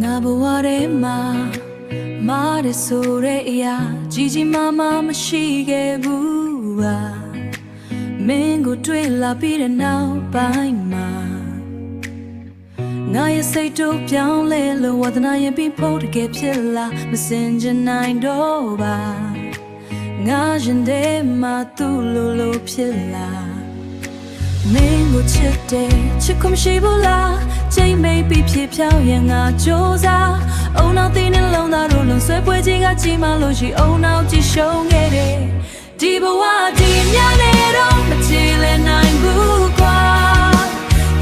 ငါဘဝထဲမှာမားရဆိုတဲ့အရာကြီးကြီးမားမားမရှိခဲ့ဘူးပါမင်းကိုတွေ့လာပြီးတဲ့နောက်ပိုင်းမှာငါရဲ့စိတ်တို့ပြောင်းလဲလို့ဝါသနာရင်ပြီးဖို့တကယ်ဖြစ်လာမစင်ချင်နိုင်တော့ပါငါရင်ထဲမှာသူ့လိုဖြစ်လာမင်းကိုချစ်တယ်ချစ်ခွင့်မရှိဘူးလားချိန်မိတ်ပြီးဖြစ်ဖြောင်းရင်ငါကြိုးစားအုံနောက်သေးနဲ့လုံးသားတို့လုံးဆွဲပွဲကြီးကကြီးမားလို့ရှိအုံနောက်ကြီးရှုံးခဲ့တယ်ဒီဘဝဒီမြနဲ့တော့မချေလဲနိုင်ဘူးကွာ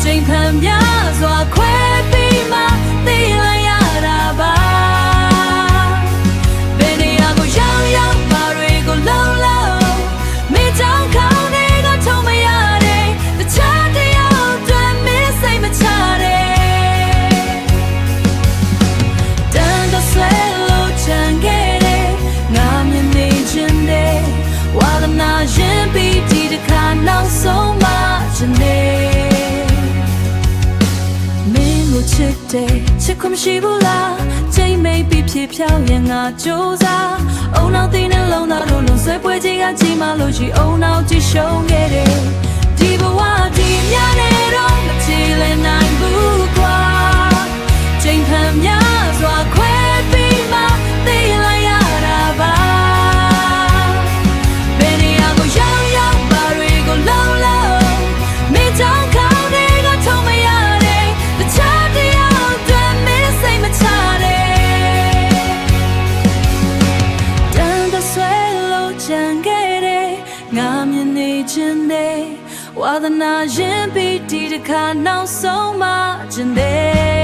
ချိန်ဖန်များစွာခွဲပြီးမှသိလိုက်ရတာပါဘယ်နေရာကိုရောက်ရောက်ဘာတွေကိုလုံးလုံးမင်းကြောင့်ခေါင်းတွေကထုံမရတဲ့တခြားတယောက်အတွက်မင်းစိတ်မချတဲ့တန်တော့ဆွဲလို့ချန်ခဲ့တဲ့ငါမြင်နေခြင်းတဲ့ဝါသနာရင်ပြီးဒီတစ်ခါနောက်ဆုံးမှချင်တဲ့မင်းကိုချစ်တယ်ချစ်ခွင့်မရှိဘူးလားချိန်မိတ်ပြီးဖြစ်ဖြောင်းရင်ငါကြိုးစားအုံနောက်သေးနဲ့လုံးသားတို့လုံးဆွဲပွဲကြီးကကြီးမားလို့ရှိအုံနောက်ကြီးရှုံးခဲ့တယ်ဒီဘဝဒီမြနဲ့တော့မချေလဲနိုင်ဘူးကွာချိန်ဖန်များစွာခွဲပြီးမှသိလိုက်ရတာပါဘယ်နေရာကိုရောက်ရောက်ဘာတွေကိုလုံးလုံးမင်းကြောင့်ခေါင်းတွေကထုံမရတဲ့တခြားတယောက်အတွက်မင်းစိတ်မချတဲ့တန်တော့ဆွဲလို့ချန်ခဲ့တဲ့ငါမြင်နေခြင်းနဲ့ဝါသနာရင်ပြီးဒီတစ်ခါနောက်ဆုံးမှချင်တဲ့